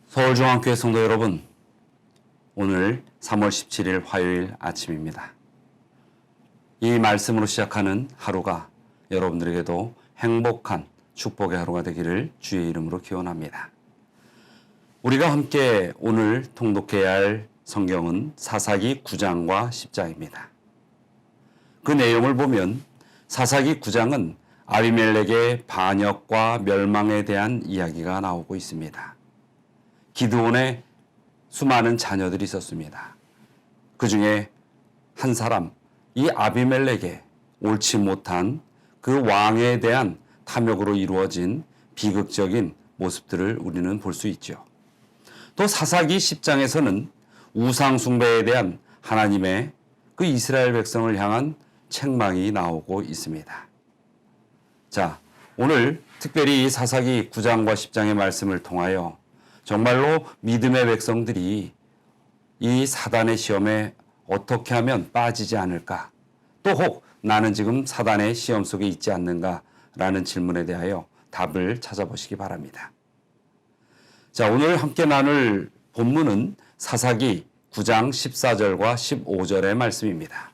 서울중앙교회 성도 여러분, 오늘 3월 17일 화요일 아침입니다. 이 말씀으로 시작하는 하루가 여러분들에게도 행복한 축복의 하루가 되기를 주의 이름으로 기원합니다. 우리가 함께 오늘 통독해야 할 성경은 사사기 9장과 10장입니다. 그 내용을 보면 사사기 9장은 아비멜렉의 반역과 멸망에 대한 이야기가 나오고 있습니다. 기드온의 수많은 자녀들이 있었습니다. 그 중에 한 사람, 이 아비멜렉의 옳지 못한 그 왕에 대한 탐욕으로 이루어진 비극적인 모습들을 우리는 볼 수 있죠. 또 사사기 10장에서는 우상 숭배에 대한 하나님의 그 이스라엘 백성을 향한 책망이 나오고 있습니다. 자, 오늘 특별히 이 사사기 9장과 10장의 말씀을 통하여 정말로 믿음의 백성들이 이 사단의 시험에 어떻게 하면 빠지지 않을까? 또 혹 나는 지금 사단의 시험 속에 있지 않는가라는 질문에 대하여 답을 찾아보시기 바랍니다. 자, 오늘 함께 나눌 본문은 사사기 9장 14절과 15절의 말씀입니다.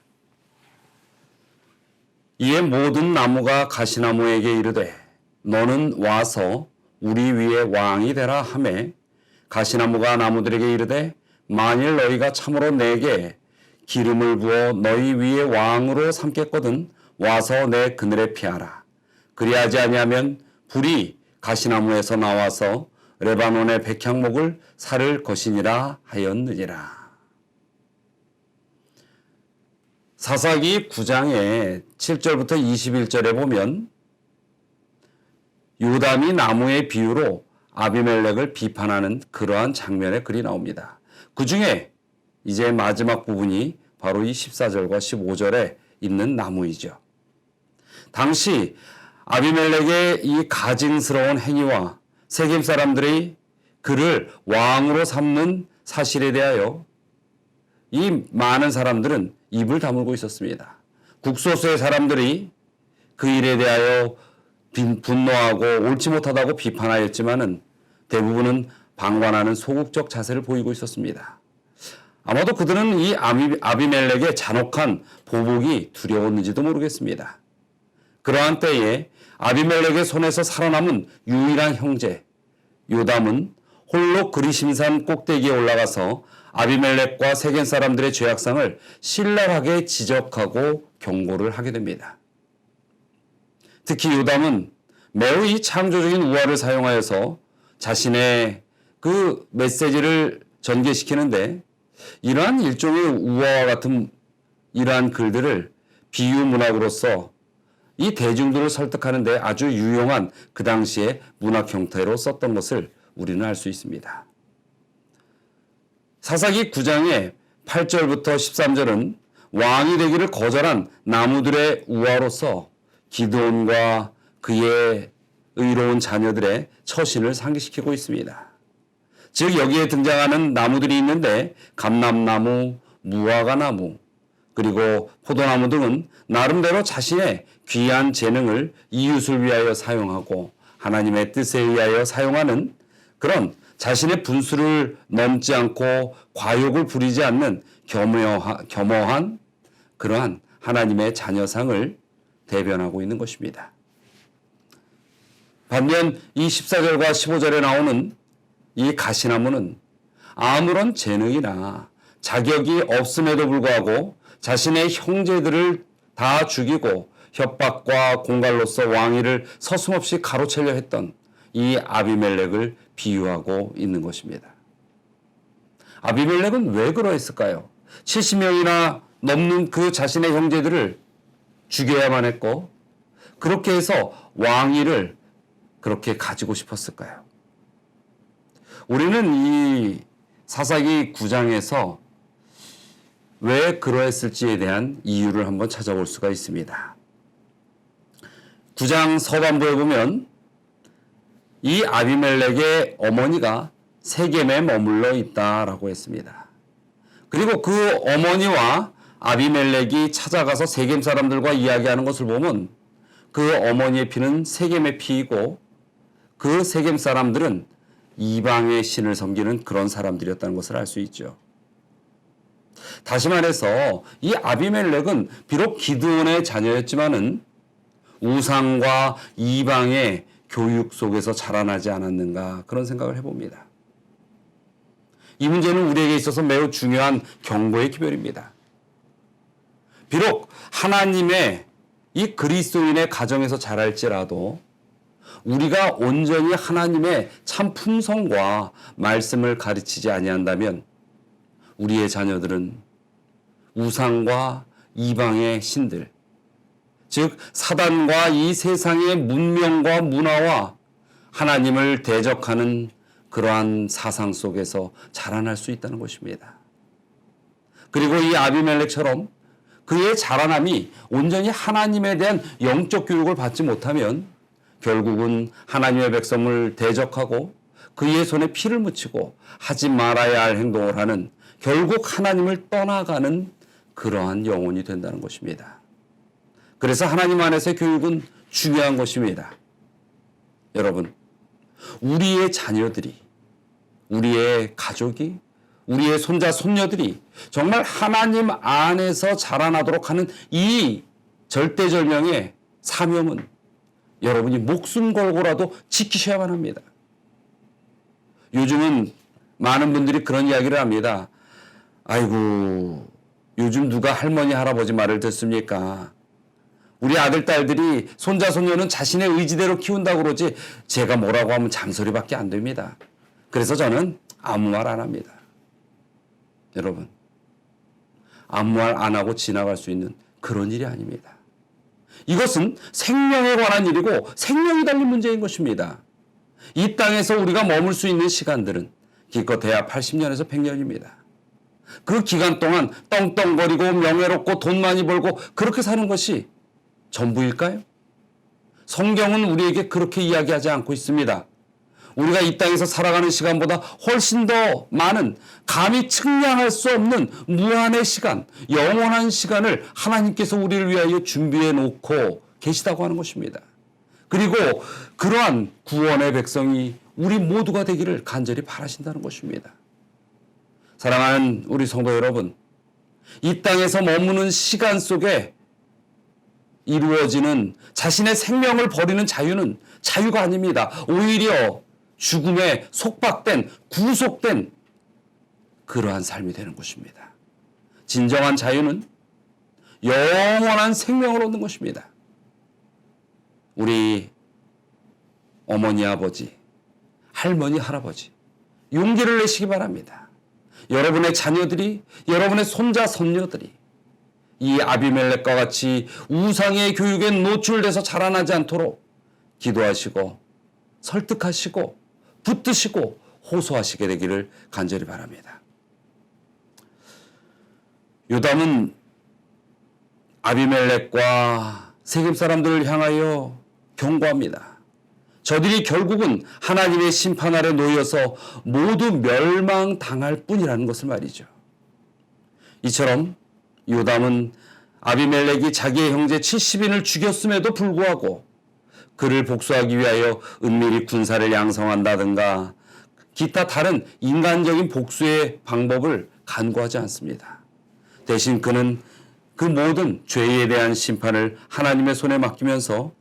이에 모든 나무가 가시나무에게 이르되 너는 와서 우리 위에 왕이 되라 하매 가시나무가 나무들에게 이르되 만일 너희가 참으로 내게 기름을 부어 너희 위에 왕으로 삼겠거든 와서 내 그늘에 피하라. 그리하지 아니하면 불이 가시나무에서 나와서 레바논의 백향목을 살을 것이니라 하였느니라. 사사기 9장의 7절부터 21절에 보면 요담이 나무의 비유로 아비멜렉을 비판하는 그러한 장면의 글이 나옵니다. 그 중에 이제 마지막 부분이 바로 이 14절과 15절에 있는 나무이죠. 당시 아비멜렉의 이 가증스러운 행위와 세겜 사람들이 그를 왕으로 삼는 사실에 대하여 이 많은 사람들은 입을 다물고 있었습니다. 국소수의 사람들이 그 일에 대하여 분노하고 옳지 못하다고 비판하였지만은 대부분은 방관하는 소극적 자세를 보이고 있었습니다. 아마도 그들은 이 아비멜렉의 잔혹한 보복이 두려웠는지도 모르겠습니다. 그러한 때에 아비멜렉의 손에서 살아남은 유일한 형제 요담은 홀로 그리심산 꼭대기에 올라가서 아비멜렉과 세겜 사람들의 죄악상을 신랄하게 지적하고 경고를 하게 됩니다. 특히 요담은 매우 이 창조적인 우화를 사용하여서 자신의 그 메시지를 전개시키는데 이러한 일종의 우화와 같은 이러한 글들을 비유 문학으로서 이 대중들을 설득하는 데 아주 유용한 그 당시의 문학 형태로 썼던 것을 우리는 알 수 있습니다. 사사기 9장의 8절부터 13절은 왕이 되기를 거절한 나무들의 우화로서 기드온과 그의 의로운 자녀들의 처신을 상기시키고 있습니다. 즉 여기에 등장하는 나무들이 있는데 감람나무, 무화과나무, 그리고 포도나무 등은 나름대로 자신의 귀한 재능을 이웃을 위하여 사용하고 하나님의 뜻에 의하여 사용하는 그런 자신의 분수를 넘지 않고 과욕을 부리지 않는 겸허한 그러한 하나님의 자녀상을 대변하고 있는 것입니다. 반면 이 14절과 15절에 나오는 이 가시나무는 아무런 재능이나 자격이 없음에도 불구하고 자신의 형제들을 다 죽이고 협박과 공갈로서 왕위를 서슴없이 가로채려 했던 이 아비멜렉을 비유하고 있는 것입니다. 아비멜렉은 왜 그러했을까요? 70명이나 넘는 그 자신의 형제들을 죽여야만 했고 그렇게 해서 왕위를 그렇게 가지고 싶었을까요? 우리는 이 사사기 9장에서 왜 그러했을지에 대한 이유를 한번 찾아볼 수가 있습니다. 9장 서반부에 보면 이 아비멜렉의 어머니가 세겜에 머물러 있다라고 했습니다. 그리고 그 어머니와 아비멜렉이 찾아가서 세겜 사람들과 이야기하는 것을 보면 그 어머니의 피는 세겜의 피이고 그 세겜 사람들은 이방의 신을 섬기는 그런 사람들이었다는 것을 알 수 있죠. 다시 말해서 이 아비멜렉은 비록 기드온의 자녀였지만은 우상과 이방의 교육 속에서 자라나지 않았는가 그런 생각을 해봅니다. 이 문제는 우리에게 있어서 매우 중요한 경고의 기별입니다. 비록 하나님의 이 그리스도인의 가정에서 자랄지라도 우리가 온전히 하나님의 참 품성과 말씀을 가르치지 아니한다면 우리의 자녀들은 우상과 이방의 신들, 즉 사단과 이 세상의 문명과 문화와 하나님을 대적하는 그러한 사상 속에서 자라날 수 있다는 것입니다. 그리고 이 아비멜렉처럼 그의 자라남이 온전히 하나님에 대한 영적 교육을 받지 못하면 결국은 하나님의 백성을 대적하고 그의 손에 피를 묻히고 하지 말아야 할 행동을 하는 결국 하나님을 떠나가는 그러한 영혼이 된다는 것입니다. 그래서 하나님 안에서의 교육은 중요한 것입니다. 여러분, 우리의 자녀들이, 우리의 가족이, 우리의 손자, 손녀들이 정말 하나님 안에서 자라나도록 하는 이 절대절명의 사명은 여러분이 목숨 걸고라도 지키셔야만 합니다. 요즘은 많은 분들이 그런 이야기를 합니다. 아이고, 요즘 누가 할머니, 할아버지 말을 듣습니까? 우리 아들, 딸들이 손자, 손녀는 자신의 의지대로 키운다고 그러지 제가 뭐라고 하면 잔소리밖에 안 됩니다. 그래서 저는 아무 말 안 합니다. 여러분, 아무 말 안 하고 지나갈 수 있는 그런 일이 아닙니다. 이것은 생명에 관한 일이고 생명이 달린 문제인 것입니다. 이 땅에서 우리가 머물 수 있는 시간들은 기껏해야 80년에서 100년입니다. 그 기간 동안 떵떵거리고 명예롭고 돈 많이 벌고 그렇게 사는 것이 전부일까요? 성경은 우리에게 그렇게 이야기하지 않고 있습니다. 우리가 이 땅에서 살아가는 시간보다 훨씬 더 많은 감히 측량할 수 없는 무한의 시간, 영원한 시간을 하나님께서 우리를 위하여 준비해 놓고 계시다고 하는 것입니다. 그리고 그러한 구원의 백성이 우리 모두가 되기를 간절히 바라신다는 것입니다. 사랑하는 우리 성도 여러분, 이 땅에서 머무는 시간 속에 이루어지는 자신의 생명을 버리는 자유는 자유가 아닙니다. 오히려 죽음에 속박된, 구속된 그러한 삶이 되는 것입니다. 진정한 자유는 영원한 생명을 얻는 것입니다. 우리 어머니, 아버지, 할머니, 할아버지, 용기를 내시기 바랍니다. 여러분의 자녀들이, 여러분의 손자, 손녀들이 이 아비멜렉과 같이 우상의 교육에 노출돼서 자라나지 않도록 기도하시고 설득하시고 붙드시고 호소하시게 되기를 간절히 바랍니다. 요담은 아비멜렉과 세겜 사람들을 향하여 경고합니다. 저들이 결국은 하나님의 심판 아래 놓여서 모두 멸망당할 뿐이라는 것을 말이죠. 이처럼 요담은 아비멜렉이 자기의 형제 70인을 죽였음에도 불구하고 그를 복수하기 위하여 은밀히 군사를 양성한다든가 기타 다른 인간적인 복수의 방법을 간구하지 않습니다. 대신 그는 그 모든 죄에 대한 심판을 하나님의 손에 맡기면서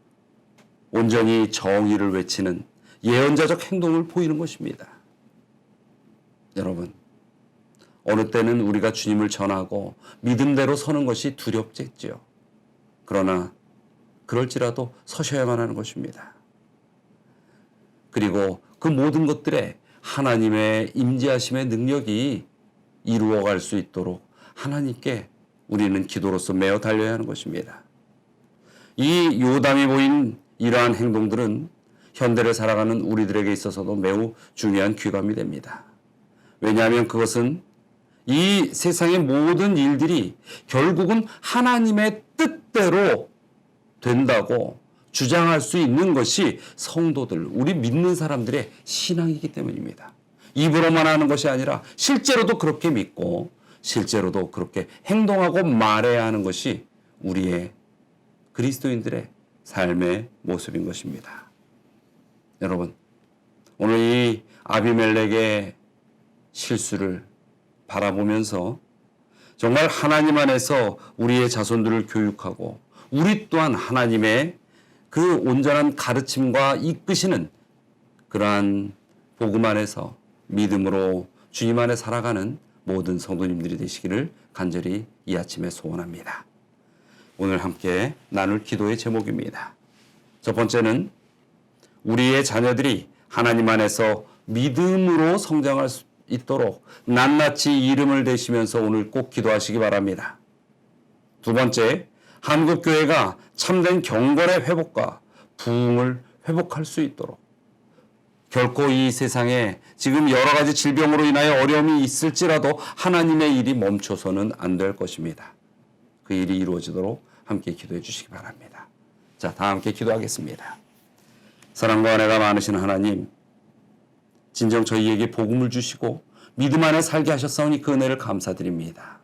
온전히 정의를 외치는 예언자적 행동을 보이는 것입니다. 여러분, 어느 때는 우리가 주님을 전하고 믿음대로 서는 것이 두렵겠지요. 그러나 그럴지라도 서셔야만 하는 것입니다. 그리고 그 모든 것들에 하나님의 임재하심의 능력이 이루어갈 수 있도록 하나님께 우리는 기도로서 매어 달려야 하는 것입니다. 이 요담이 보인 이러한 행동들은 현대를 살아가는 우리들에게 있어서도 매우 중요한 귀감이 됩니다. 왜냐하면 그것은 이 세상의 모든 일들이 결국은 하나님의 뜻대로 된다고 주장할 수 있는 것이 성도들, 우리 믿는 사람들의 신앙이기 때문입니다. 입으로만 하는 것이 아니라 실제로도 그렇게 믿고 실제로도 그렇게 행동하고 말해야 하는 것이 우리의 그리스도인들의 삶의 모습인 것입니다. 여러분, 오늘 이 아비멜렉의 실수를 바라보면서 정말 하나님 안에서 우리의 자손들을 교육하고 우리 또한 하나님의 그 온전한 가르침과 이끄시는 그러한 복음 안에서 믿음으로 주님 안에 살아가는 모든 성도님들이 되시기를 간절히 이 아침에 소원합니다. 오늘 함께 나눌 기도의 제목입니다. 첫 번째는 우리의 자녀들이 하나님 안에서 믿음으로 성장할 수 있도록 낱낱이 이름을 대시면서 오늘 꼭 기도하시기 바랍니다. 두 번째, 한국교회가 참된 경건의 회복과 부흥을 회복할 수 있도록 결코 이 세상에 지금 여러 가지 질병으로 인하여 어려움이 있을지라도 하나님의 일이 멈춰서는 안 될 것입니다. 그 일이 이루어지도록 함께 기도해 주시기 바랍니다. 자, 다 함께 기도하겠습니다. 사랑과 은혜가 많으신 하나님, 진정 저희에게 복음을 주시고 믿음 안에 살게 하셨사오니 그 은혜를 감사드립니다.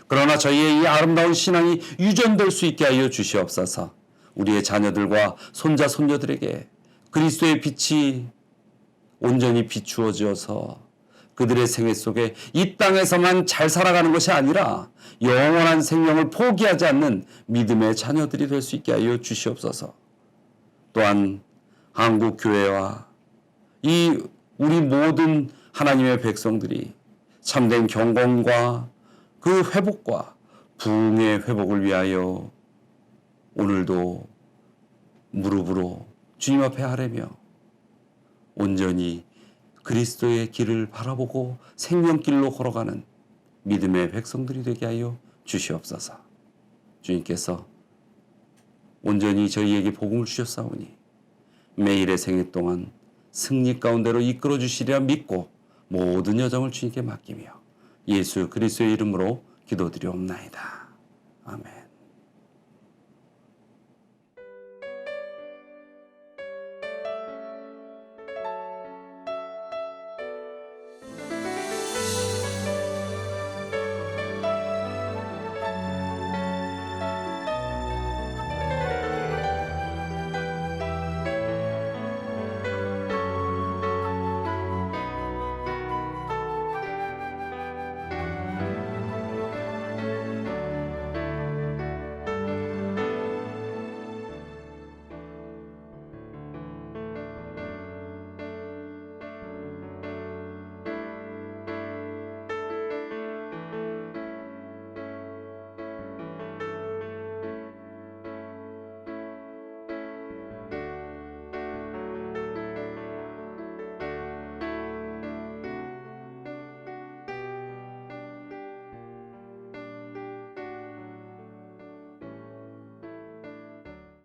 그러나 저희의 이 아름다운 신앙이 유전될 수 있게 하여 주시옵소서. 우리의 자녀들과 손자 손녀들에게 그리스도의 빛이 온전히 비추어져서 그들의 생애 속에 이 땅에서만 잘 살아가는 것이 아니라 영원한 생명을 포기하지 않는 믿음의 자녀들이 될 수 있게 하여 주시옵소서. 또한 한국교회와 이 우리 모든 하나님의 백성들이 참된 경건과 그 회복과 부흥의 회복을 위하여 오늘도 무릎으로 주님 앞에 아뢰며 온전히 그리스도의 길을 바라보고 생명길로 걸어가는 믿음의 백성들이 되게 하여 주시옵소서. 주님께서 온전히 저희에게 복음을 주셨사오니 매일의 생애 동안 승리 가운데로 이끌어 주시리라 믿고 모든 여정을 주님께 맡기며 예수 그리스도의 이름으로 기도드리옵나이다. 아멘.